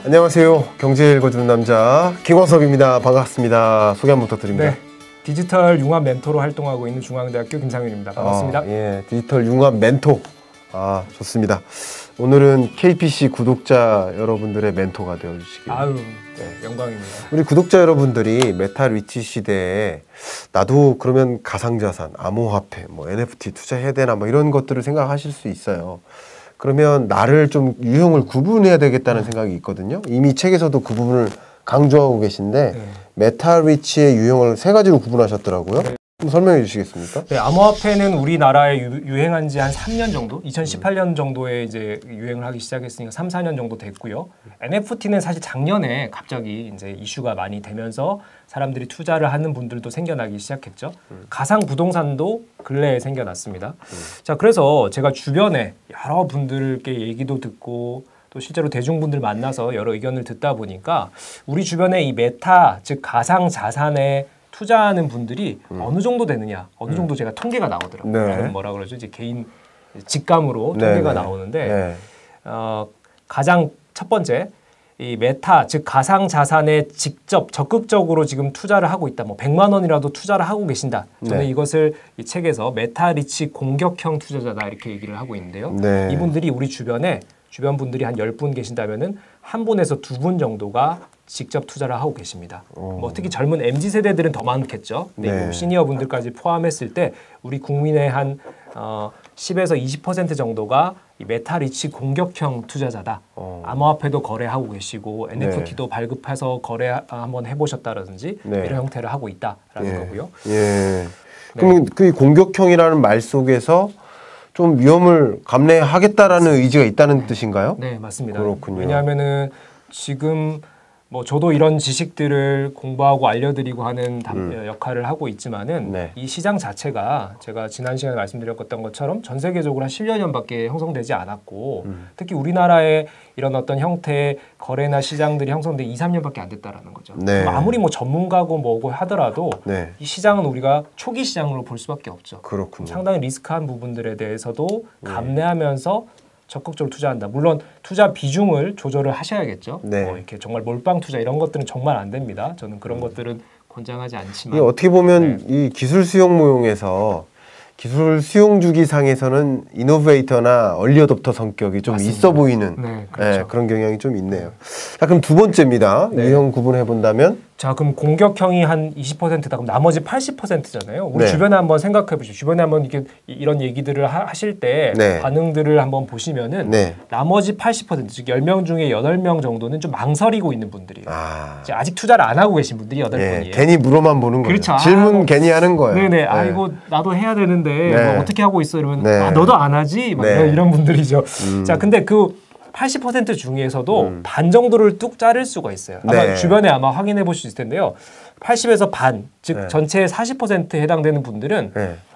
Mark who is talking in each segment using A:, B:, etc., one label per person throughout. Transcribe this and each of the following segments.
A: 안녕하세요. 경제 읽어주는 남자 김광섭입니다. 반갑습니다. 소개 한번 부탁드립니다.
B: 네, 디지털 융합 멘토로 활동하고 있는 중앙대학교 김상윤입니다. 반갑습니다.
A: 예, 디지털 융합 멘토. 좋습니다. 오늘은 KPC 구독자 여러분들의 멘토가 되어주시길.
B: 네, 영광입니다.
A: 우리 구독자 여러분들이 메타 리치 시대에 나도 그러면 가상자산, 암호화폐, 뭐 NFT 투자해야 되나 뭐 이런 것들을 생각하실 수 있어요. 그러면 나를 좀 유형을 구분해야 되겠다는 생각이 있거든요. 이미 책에서도 그 부분을 강조하고 계신데 메타 리치의 유형을 3가지로 구분하셨더라고요.
B: 네.
A: 좀 설명해 주시겠습니까?
B: 네, 암호화폐는 우리나라에 유행한 지 한 3년 정도? 2018년 정도에 이제 유행을 하기 시작했으니까 3, 4년 정도 됐고요. NFT는 사실 작년에 갑자기 이제 이슈가 많이 되면서 사람들이 투자를 하는 분들도 생겨나기 시작했죠. 가상 부동산도 근래에 생겨났습니다. 자, 그래서 제가 주변에 여러 분들께 얘기도 듣고 또 실제로 대중분들 만나서 여러 의견을 듣다 보니까 우리 주변에 이 메타, 즉 가상 자산에 투자하는 분들이 어느 정도 되느냐, 어느 정도 제가 통계가 나오더라고요.
A: 네.
B: 뭐라 그러죠? 이제 개인 직감으로 통계가 나오는데 가장 첫 번째 이 메타, 즉 가상 자산에 직접 적극적으로 지금 투자를 하고 있다. 뭐 100만 원이라도 투자를 하고 계신다. 저는 이것을 이 책에서 메타 리치 공격형 투자자다 이렇게 얘기를 하고 있는데요. 이분들이 우리 주변에 주변 분들이 한 10분 계신다면은 한 분에서 2분 정도가 직접 투자를 하고 계십니다. 뭐 특히 젊은 MZ 세대들은 더 많겠죠. 근데 시니어 분들까지 포함했을 때 우리 국민의 한 10에서 20% 정도가 이 메타 리치 공격형 투자자다. 암호화폐도 거래하고 계시고 NFT도 발급해서 거래 한번 해보셨다라든지 이런 형태를 하고 있다라는 거고요.
A: 그럼 그 공격형이라는 말 속에서 좀 위험을 감내하겠다라는 의지가 있다는 뜻인가요?
B: 네, 맞습니다.
A: 그렇군요.
B: 왜냐하면은 지금 뭐 저도 이런 지식들을 공부하고 알려드리고 하는 역할을 하고 있지만은 이 시장 자체가 제가 지난 시간에 말씀드렸던 것처럼 전 세계적으로 한 10여 년밖에 형성되지 않았고 특히 우리나라의 이런 어떤 형태의 거래나 시장들이 형성된 2, 3년밖에 안 됐다라는 거죠. 아무리 뭐 전문가고 뭐고 하더라도 이 시장은 우리가 초기 시장으로 볼 수밖에 없죠.
A: 그렇군요.
B: 상당히 리스크한 부분들에 대해서도 감내하면서 적극적으로 투자한다. 물론 투자 비중을 조절을 하셔야겠죠. 이렇게 정말 몰빵 투자 이런 것들은 정말 안 됩니다. 저는 그런 것들은 권장하지 않지만
A: 어떻게 보면 이 기술 수용 모형에서 기술 수용 주기상에서는 이노베이터나 얼리 어댑터 성격이 좀 있어 보이는 그런 경향이 좀 있네요. 자, 그럼 두 번째입니다. 유형 구분해 본다면
B: 자, 그럼 공격형이 한 20%다. 그럼 나머지 80%잖아요. 우리 주변에 한번 생각해 보시죠. 주변에 한번 이렇게 이런 얘기들을 하실 때 반응들을 한번 보시면은 나머지 80%, 즉 10명 중에 8명 정도는 좀 망설이고 있는 분들이에요. 아직 투자를 안 하고 계신 분들이 8분이에요.
A: 괜히 물어만 보는 거죠. 질문 괜히 하는 거예요.
B: 아이고 나도 해야 되는데 뭐 어떻게 하고 있어? 이러면 너도 안 하지? 막 이런 분들이죠. 자, 근데 그 80% 중에서도 반 정도를 뚝 자를 수가 있어요. 아마 주변에 아마 확인해 보실 수 있을 텐데요. 80에서 반, 즉 전체의 40%에 해당되는 분들은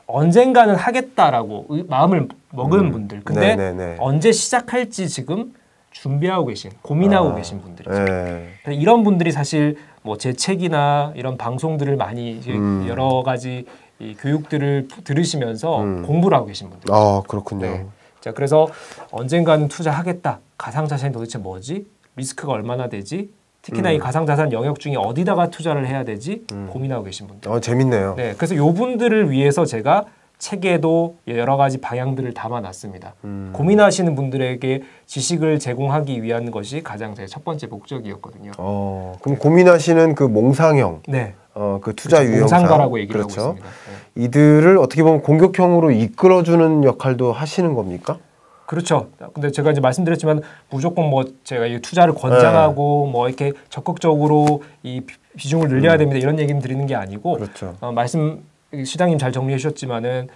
B: 언젠가는 하겠다라고 마음을 먹은 분들. 근데 언제 시작할지 지금 준비하고 계신, 고민하고 계신 분들이죠. 이런 분들이 사실 뭐 제 책이나 이런 방송들을 많이 여러 가지 이 교육들을 들으시면서 공부를 하고 계신 분들.
A: 그렇군요.
B: 자, 그래서 언젠가는 투자하겠다. 가상자산이 도대체 뭐지? 리스크가 얼마나 되지? 특히나 이 가상자산 영역 중에 어디다가 투자를 해야 되지? 고민하고 계신 분들.
A: 재밌네요.
B: 그래서 요 분들을 위해서 제가 책에도 여러 가지 방향들을 담아놨습니다. 고민하시는 분들에게 지식을 제공하기 위한 것이 가장 제 첫 번째 목적이었거든요.
A: 그럼 고민하시는 그 몽상형, 그 투자 유형상,
B: 몽상가라고 얘기를 하고 있습니다.
A: 이들을 어떻게 보면 공격형으로 이끌어주는 역할도 하시는 겁니까?
B: 그렇죠. 근데 제가 이제 말씀드렸지만 무조건 뭐 제가 이 투자를 권장하고 뭐 이렇게 적극적으로 이 비중을 늘려야 됩니다 이런 얘기는 드리는 게 아니고 말씀 시장님 잘 정리해 주셨지만은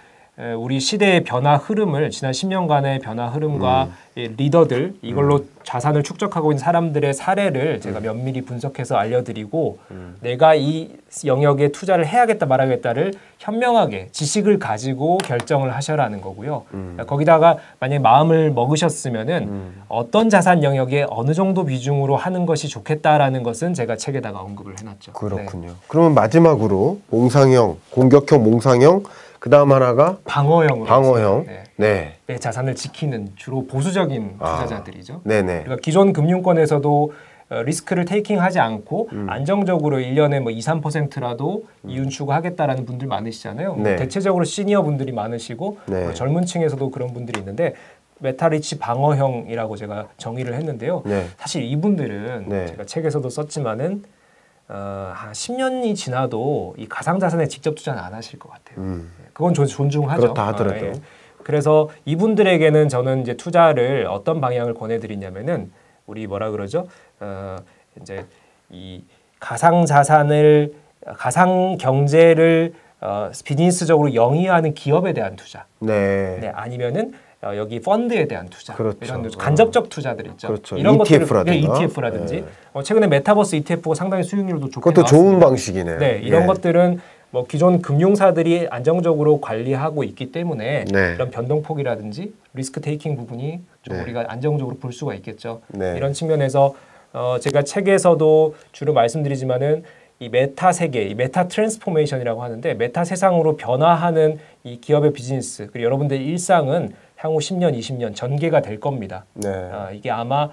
B: 우리 시대의 변화 흐름을 지난 10년간의 변화 흐름과 리더들 이걸로 자산을 축적하고 있는 사람들의 사례를 제가 면밀히 분석해서 알려드리고 내가 이 영역에 투자를 해야겠다 말하겠다를 현명하게 지식을 가지고 결정을 하셔라는 거고요. 거기다가 만약에 마음을 먹으셨으면은 어떤 자산 영역에 어느 정도 비중으로 하는 것이 좋겠다라는 것은 제가 책에다가 언급을 해놨죠.
A: 그렇군요. 그러면 마지막으로 몽상형, 공격형 몽상형 그 다음 하나가 방어형.
B: 내 자산을 지키는 주로 보수적인 투자자들이죠. 그러니까 기존 금융권에서도 리스크를 테이킹하지 않고 안정적으로 1년에 뭐 2, 3%라도 이윤 추구하겠다라는 분들 많으시잖아요.
A: 네.
B: 대체적으로 시니어 분들이 많으시고
A: 네.
B: 젊은 층에서도 그런 분들이 있는데 메타리치 방어형이라고 제가 정의를 했는데요.
A: 네.
B: 사실 이분들은
A: 네.
B: 제가 책에서도 썼지만은 한 10년이 지나도 이 가상자산에 직접 투자는 안 하실 것 같아요. 그건 존중하죠.
A: 그렇다 하더라도.
B: 예. 그래서 이분들에게는 저는 이제 투자를 어떤 방향을 권해드리냐면은 우리 뭐라 그러죠? 이제 이 가상 경제를 비즈니스적으로 영위하는 기업에 대한 투자.
A: 네.
B: 네, 아니면은 여기 펀드에 대한 투자.
A: 그렇죠.
B: 이런 간접적 투자들 있죠.
A: 그렇죠.
B: 이런
A: ETF라든가.
B: ETF라든지.
A: 네.
B: 최근에 메타버스 ETF가 상당히 수익률도 좋게
A: 그것도
B: 나왔습니다.
A: 좋은 방식이네요.
B: 네, 이런
A: 예.
B: 것들은 뭐 기존 금융사들이 안정적으로 관리하고 있기 때문에
A: 네.
B: 이런 변동폭이라든지 리스크 테이킹 부분이 좀
A: 네.
B: 우리가 안정적으로 볼 수가 있겠죠.
A: 네.
B: 이런 측면에서 제가 책에서도 주로 말씀드리지만은 이 메타 세계, 이 메타 트랜스포메이션이라고 하는데 메타 세상으로 변화하는 이 기업의 비즈니스 그리고 여러분들의 일상은 향후 10년, 20년 전개가 될 겁니다.
A: 네.
B: 이게 아마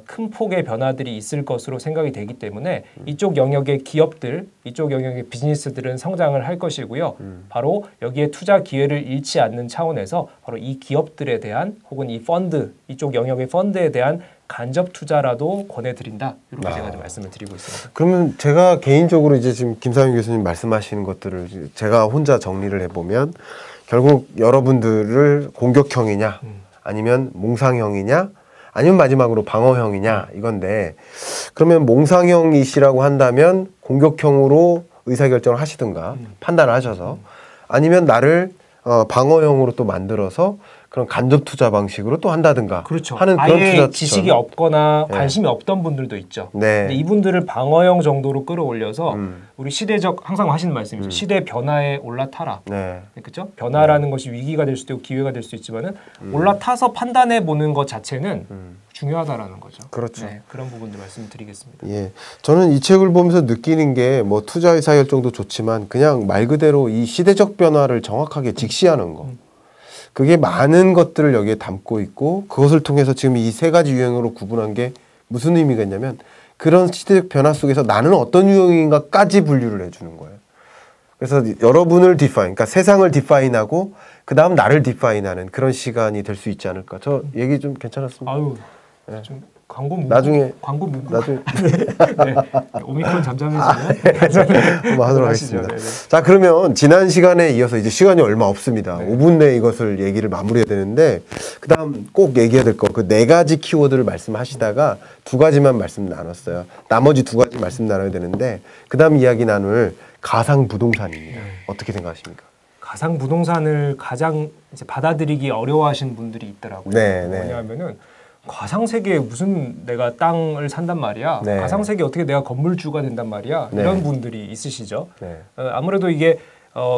B: 큰 폭의 변화들이 있을 것으로 생각이 되기 때문에 이쪽 영역의 기업들, 이쪽 영역의 비즈니스들은 성장을 할 것이고요. 바로 여기에 투자 기회를 잃지 않는 차원에서 바로 이 기업들에 대한 혹은 이 펀드, 이쪽 영역의 펀드에 대한 간접 투자라도 권해드린다. 이렇게 제가 좀 말씀을 드리고 있습니다.
A: 그러면 제가 개인적으로 이제 지금 김상윤 교수님 말씀하시는 것들을 제가 혼자 정리를 해보면 결국 여러분들을 공격형이냐 아니면 몽상형이냐 아니면 마지막으로 방어형이냐 이건데 그러면 몽상형이시라고 한다면 공격형으로 의사결정을 하시든가 판단을 하셔서 아니면 나를 방어형으로 또 만들어서 그런 간접 투자 방식으로 또 한다든가
B: 그렇죠.
A: 하는 그런
B: 아예
A: 투자
B: 지식이 없거나 관심이 없던 분들도 있죠.
A: 네.
B: 근데 이분들을 방어형 정도로 끌어올려서 우리 시대적 항상 하시는 말씀이죠. 시대 변화에 올라타라.
A: 네.
B: 그렇죠? 변화라는 것이 위기가 될 수도 있고 기회가 될 수도 있지만은 올라타서 판단해 보는 것 자체는 중요하다라는 거죠.
A: 그렇죠.
B: 네, 그런 부분들 말씀드리겠습니다.
A: 예, 저는 이 책을 보면서 느끼는 게 뭐 투자 의사결정도 좋지만 그냥 말 그대로 이 시대적 변화를 정확하게 직시하는 거. 그게 많은 것들을 여기에 담고 있고 그것을 통해서 지금 이 세 가지 유형으로 구분한 게 무슨 의미가 있냐면 그런 시대적 변화 속에서 나는 어떤 유형인가까지 분류를 해주는 거예요. 그래서 여러분을 디파인, 그러니까 세상을 디파인하고 그 다음 나를 디파인하는 그런 시간이 될 수 있지 않을까. 저 얘기 좀 괜찮았습니다.
B: 아유,
A: 네.
B: 좀 광고 문구.
A: 나중에
B: 광고 문구.
A: 나중에
B: 네. 오미크론 잠잠해지면
A: 한번 하도록 하겠습니다.
B: 네네.
A: 자, 그러면 지난 시간에 이어서 이제 시간이 얼마 없습니다.
B: 네.
A: 5분 내에 이것을 얘기를 마무리해야 되는데 그다음 꼭 얘기해야 될 거 그 네 가지 키워드를 말씀하시다가 두 가지만 말씀 나눴어요. 나머지 두 가지 말씀 나눠야 되는데 그다음 이야기 나눌 가상 부동산입니다. 어떻게 생각하십니까?
B: 가상 부동산을 가장 이제 받아들이기 어려워하시는 분들이 있더라고요.
A: 네, 네.
B: 뭐냐면은 가상 세계에 무슨 내가 땅을 산단 말이야.
A: 네.
B: 가상 세계 어떻게 내가 건물주가 된단 말이야.
A: 네.
B: 이런 분들이 있으시죠.
A: 네.
B: 아무래도 이게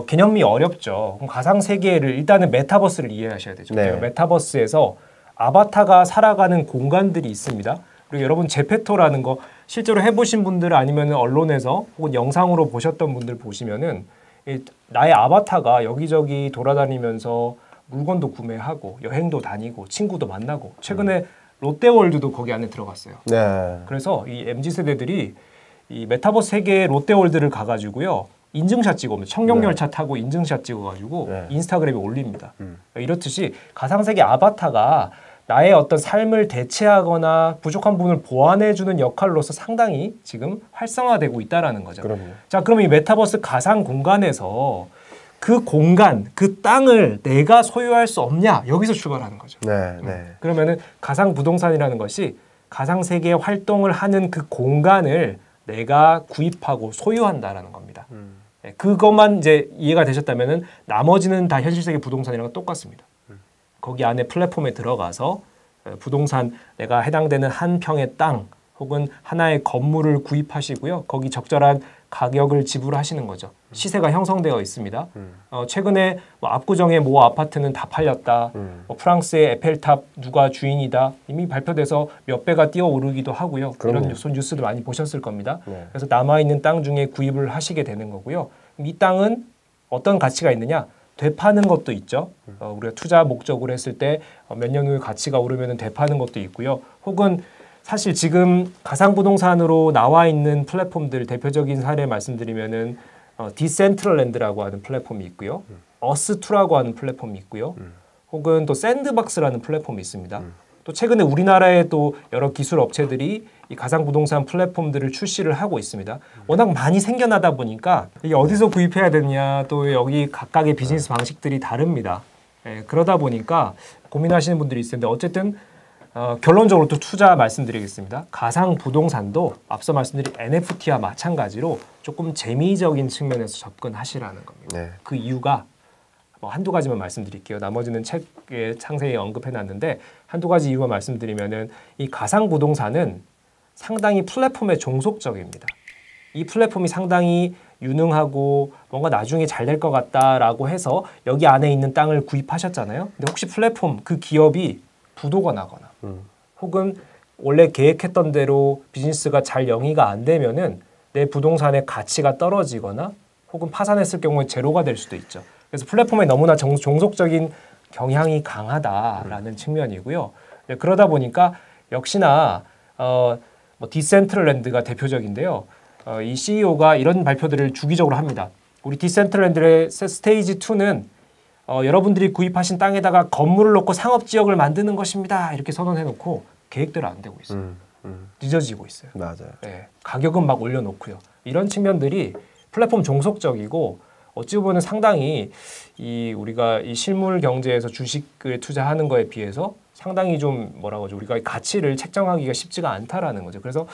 B: 개념이 어렵죠. 그럼 가상 세계를 일단은 메타버스를 이해하셔야 되죠.
A: 네.
B: 메타버스에서 아바타가 살아가는 공간들이 있습니다. 그리고 여러분 제페토라는 거 실제로 해보신 분들 아니면 언론에서 혹은 영상으로 보셨던 분들 보시면은 나의 아바타가 여기저기 돌아다니면서 물건도 구매하고 여행도 다니고 친구도 만나고 최근에 롯데월드도 거기 안에 들어갔어요.
A: 네.
B: 그래서 이 MZ세대들이 이 메타버스 세계의 롯데월드를 가가지고요. 인증샷 찍어옵니다. 청룡열차 타고 인증샷 찍어가지고
A: 네.
B: 인스타그램에 올립니다. 이렇듯이 가상세계 아바타가 나의 어떤 삶을 대체하거나 부족한 부분을 보완해주는 역할로서 상당히 지금 활성화되고 있다라는 거죠.
A: 그럼요.
B: 자, 그러면 이 메타버스 가상 공간에서 그 공간, 그 땅을 내가 소유할 수 없냐? 여기서 출발하는 거죠.
A: 네, 네.
B: 그러면은 가상 부동산이라는 것이 가상 세계의 활동을 하는 그 공간을 내가 구입하고 소유한다라는 겁니다. 네, 그것만 이제 이해가 되셨다면은 나머지는 다 현실 세계 부동산이랑 똑같습니다. 거기 안에 플랫폼에 들어가서 부동산 내가 해당되는 한 평의 땅 혹은 하나의 건물을 구입하시고요. 거기 적절한 가격을 지불하시는 거죠. 시세가 형성되어 있습니다. 최근에 뭐 압구정의 모 아파트는 다 팔렸다. 뭐 프랑스의 에펠탑 누가 주인이다. 이미 발표돼서 몇 배가 뛰어오르기도 하고요.
A: 그럼요.
B: 이런 뉴스도 많이 보셨을 겁니다.
A: 네.
B: 그래서 남아있는 땅 중에 구입을 하시게 되는 거고요. 이 땅은 어떤 가치가 있느냐? 되파는 것도 있죠. 우리가 투자 목적으로 했을 때 몇 년 후에 가치가 오르면 되파는 것도 있고요. 혹은 사실 지금 가상부동산으로 나와 있는 플랫폼들 대표적인 사례 말씀드리면은 디센트럴랜드라고 하는 플랫폼이 있고요. 어스2라고 하는 플랫폼이 있고요. 혹은 또 샌드박스라는 플랫폼이 있습니다. 또 최근에 우리나라에 또 여러 기술 업체들이 이 가상부동산 플랫폼들을 출시를 하고 있습니다. 워낙 많이 생겨나다 보니까 이게 어디서 구입해야 되느냐, 또 여기 각각의 비즈니스 방식들이 다릅니다. 예, 그러다 보니까 고민하시는 분들이 있을 텐데 어쨌든 결론적으로 또 투자 말씀드리겠습니다. 가상부동산도 앞서 말씀드린 NFT와 마찬가지로 조금 재미적인 측면에서 접근하시라는 겁니다. 네. 그 이유가 한두 가지만 말씀드릴게요. 나머지는 책에 상세히 언급해놨는데 한두 가지 이유만 말씀드리면은 이 가상부동산은 상당히 플랫폼에 종속적입니다. 이 플랫폼이 상당히 유능하고 뭔가 나중에 잘 될 것 같다라고 해서 여기 안에 있는 땅을 구입하셨잖아요. 근데 혹시 플랫폼 그 기업이 부도가 나거나 혹은 원래 계획했던 대로 비즈니스가 잘 영위가 안 되면은 내 부동산의 가치가 떨어지거나 혹은 파산했을 경우에 제로가 될 수도 있죠. 그래서 플랫폼에 너무나 종속적인 경향이 강하다라는 측면이고요. 네, 그러다 보니까 역시나 디센트럴랜드가 대표적인데요. 이 CEO가 이런 발표들을 주기적으로 합니다. 우리 디센트럴랜드의 스테이지 2는 여러분들이 구입하신 땅에다가 건물을 놓고 상업지역을 만드는 것입니다. 이렇게 선언해놓고 계획대로 안 되고 있어요. 늦어지고 있어요.
A: 맞아요.
B: 네, 가격은 막 올려놓고요. 이런 측면들이 플랫폼 종속적이고 어찌 보면 상당히 우리가 이 실물 경제에서 주식을 투자하는 거에 비해서 상당히 좀 뭐라고 하죠? 우리가 가치를 책정하기가 쉽지가 않다라는 거죠. 그래서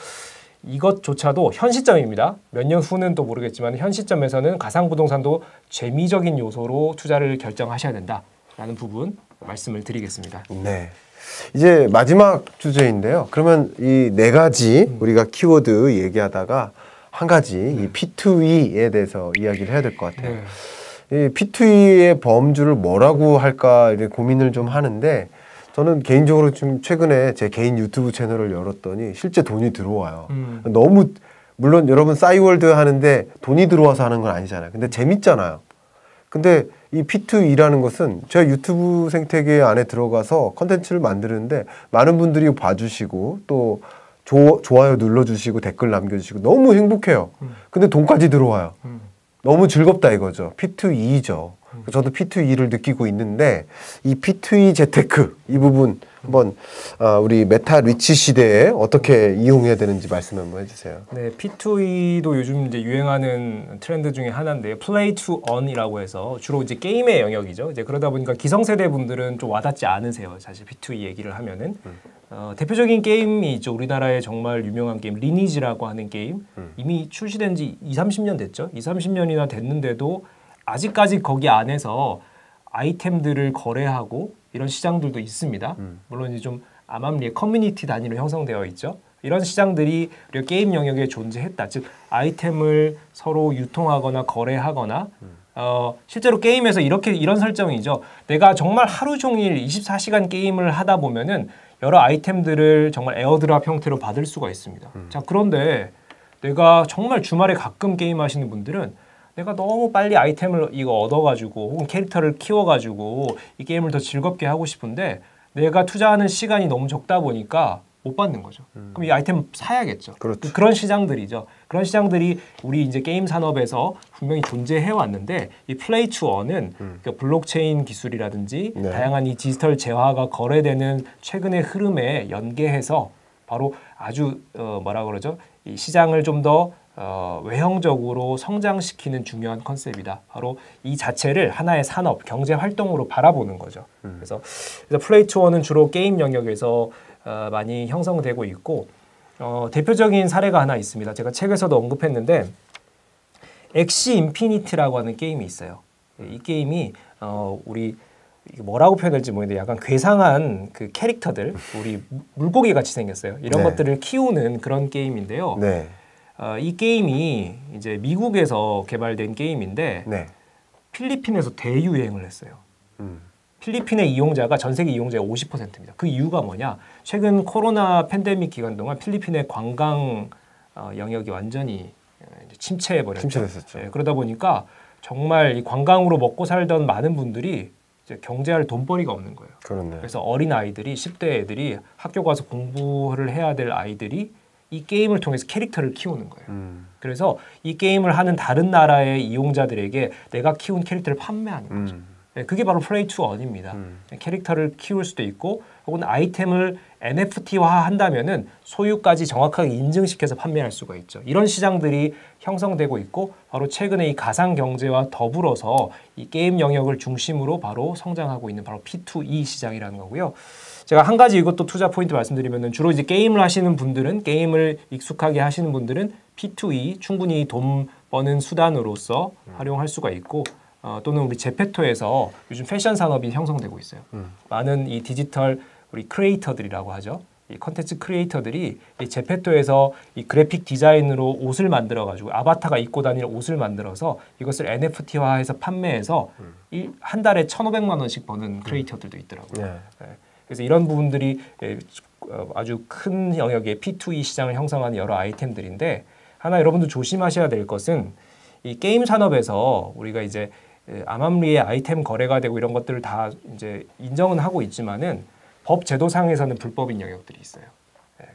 B: 이것조차도 현 시점입니다. 몇 년 후는 또 모르겠지만 현 시점에서는 가상부동산도 재미적인 요소로 투자를 결정하셔야 된다라는 부분 말씀을 드리겠습니다.
A: 네. 이제 마지막 주제인데요. 그러면 이 네 가지 우리가 키워드 얘기하다가 한 가지 이 P2E에 대해서 이야기를 해야 될 것 같아요. 이 P2E의 범주를 뭐라고 할까 이렇게 고민을 좀 하는데 저는 개인적으로 좀 최근에 제 개인 유튜브 채널을 열었더니 실제 돈이 들어와요. 너무 물론 여러분 싸이월드 하는데 돈이 들어와서 하는 건 아니잖아요. 근데 재밌잖아요. 근데 이 P2E라는 것은 제가 유튜브 생태계 안에 들어가서 컨텐츠를 만드는데 많은 분들이 봐주시고 또 좋아요 눌러주시고 댓글 남겨주시고 너무 행복해요. 근데 돈까지 들어와요. 너무 즐겁다 이거죠. P2E죠. 저도 P2E를 느끼고 있는데 이 P2E 재테크 이 부분 한번 우리 메타 리치 시대에 어떻게 이용해야 되는지 말씀 한번 해주세요.
B: 네, P2E도 요즘 이제 유행하는 트렌드 중에 하나인데요. Play to Earn이라고 해서 주로 이제 게임의 영역이죠. 이제 그러다 보니까 기성세대 분들은 좀 와닿지 않으세요. 사실 P2E 얘기를 하면은 대표적인 게임이 있죠. 우리나라에 정말 유명한 게임 리니지라고 하는 게임 이미 출시된 지 20-30년 됐죠. 20-30년이나 됐는데도 아직까지 거기 안에서 아이템들을 거래하고 이런 시장들도 있습니다. 물론 이제 좀 암암리에 커뮤니티 단위로 형성되어 있죠. 이런 시장들이 우리가 게임 영역에 존재했다. 즉 아이템을 서로 유통하거나 거래하거나 실제로 게임에서 이런 설정이죠. 내가 정말 하루 종일 24시간 게임을 하다 보면은 여러 아이템들을 정말 에어드랍 형태로 받을 수가 있습니다. 자, 그런데 내가 정말 주말에 가끔 게임하시는 분들은 내가 너무 빨리 아이템을 얻어가지고 혹은 캐릭터를 키워가지고 이 게임을 더 즐겁게 하고 싶은데 내가 투자하는 시간이 너무 적다 보니까 못 받는 거죠. 그럼 이 아이템 사야겠죠.
A: 그렇죠.
B: 그런 시장들이죠. 그런 시장들이 우리 이제 게임 산업에서 분명히 존재해 왔는데 이 플레이 투 어는 그러니까 블록체인 기술이라든지
A: 네.
B: 다양한 이 디지털 재화가 거래되는 최근의 흐름에 연계해서 바로 아주 뭐라 그러죠? 이 시장을 좀 더 외형적으로 성장시키는 중요한 컨셉이다. 바로 이 자체를 하나의 산업, 경제 활동으로 바라보는 거죠. 그래서 플레이 투 어는 주로 게임 영역에서 많이 형성되고 있고 대표적인 사례가 하나 있습니다. 제가 책에서도 언급했는데 엑시 인피니티라고 하는 게임이 있어요. 이 게임이 우리 뭐라고 표현할지 모르겠는데 약간 괴상한 그 캐릭터들, 우리 물고기 같이 생겼어요. 이런
A: 네.
B: 것들을 키우는 그런 게임인데요.
A: 네.
B: 이 게임이 이제 미국에서 개발된 게임인데
A: 네.
B: 필리핀에서 대유행을 했어요. 필리핀의 이용자가 전 세계 이용자의 50%입니다. 그 이유가 뭐냐? 최근 코로나 팬데믹 기간 동안 필리핀의 관광 영역이 완전히 침체해버렸죠.
A: 침체됐었죠.
B: 네, 그러다 보니까 정말 이 관광으로 먹고 살던 많은 분들이 이제 경제할 돈벌이가 없는 거예요.
A: 그렇네.
B: 그래서 어린 아이들이 10대 애들이 학교 가서 공부를 해야 될 아이들이 이 게임을 통해서 캐릭터를 키우는 거예요. 그래서 이 게임을 하는 다른 나라의 이용자들에게 내가 키운 캐릭터를 판매하는 거죠. 그게 바로 플레이 투 언입니다. 캐릭터를 키울 수도 있고 혹은 아이템을 NFT화 한다면은 소유까지 정확하게 인증시켜서 판매할 수가 있죠. 이런 시장들이 형성되고 있고 바로 최근에 이 가상 경제와 더불어서 이 게임 영역을 중심으로 바로 성장하고 있는 바로 P2E 시장이라는 거고요. 제가 한 가지 이것도 투자 포인트 말씀드리면은 주로 이제 게임을 하시는 분들은 게임을 익숙하게 하시는 분들은 P2E 충분히 돈 버는 수단으로서 활용할 수가 있고 또는 우리 제페토에서 요즘 패션 산업이 형성되고 있어요. 많은 이 디지털 우리 크리에이터들이라고 하죠. 이 컨텐츠 크리에이터들이 이 제페토에서 이 그래픽 디자인으로 옷을 만들어 가지고 아바타가 입고 다니는 옷을 만들어서 이것을 NFT화해서 판매해서 한 달에 1,500만 원씩 버는 크리에이터들도 있더라고요. 네. 그래서 이런 부분들이 아주 큰 영역의 P2E 시장을 형성하는 여러 아이템들인데 하나 여러분들 조심하셔야 될 것은 이 게임 산업에서 우리가 이제 암암리의 아이템 거래가 되고 이런 것들을 다 이제 인정은 하고 있지만은 법 제도상에서는 불법인 영역들이 있어요.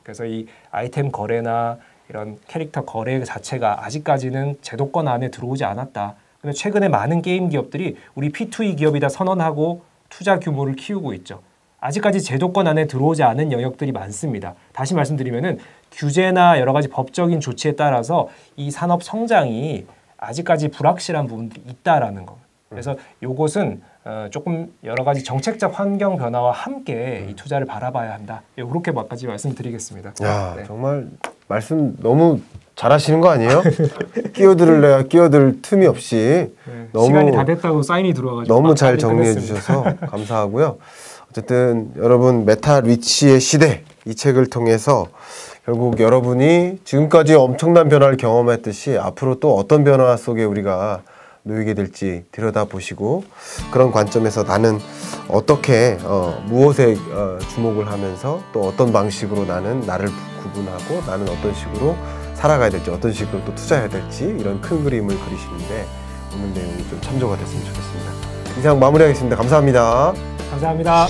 B: 그래서 이 아이템 거래나 이런 캐릭터 거래 자체가 아직까지는 제도권 안에 들어오지 않았다. 근데 최근에 많은 게임 기업들이 우리 P2E 기업이다 선언하고 투자 규모를 키우고 있죠. 아직까지 제도권 안에 들어오지 않은 영역들이 많습니다. 다시 말씀드리면은 규제나 여러 가지 법적인 조치에 따라서 이 산업 성장이 아직까지 불확실한 부분들이 있다라는 거. 그래서 이것은 조금 여러 가지 정책적 환경 변화와 함께 이 투자를 바라봐야 한다. 이렇게 몇가지 말씀드리겠습니다.
A: 야, 네. 정말 말씀 너무 잘하시는 거 아니에요? 끼어들을래야 끼어들 틈이 없이
B: 네, 너무 시간이 다 됐다고 사인이 들어와가지고
A: 너무 잘 정리해 주셔서 감사하고요. 어쨌든 여러분 메타 리치의 시대 이 책을 통해서 결국 여러분이 지금까지 엄청난 변화를 경험했듯이 앞으로 또 어떤 변화 속에 우리가 놓이게 될지 들여다보시고 그런 관점에서 나는 어떻게 무엇에 주목을 하면서 또 어떤 방식으로 나는 나를 구분하고 나는 어떤 식으로 살아가야 될지 어떤 식으로 또 투자해야 될지 이런 큰 그림을 그리시는데 오늘 내용이 좀 참조가 됐으면 좋겠습니다. 이상 마무리하겠습니다. 감사합니다.
B: 감사합니다.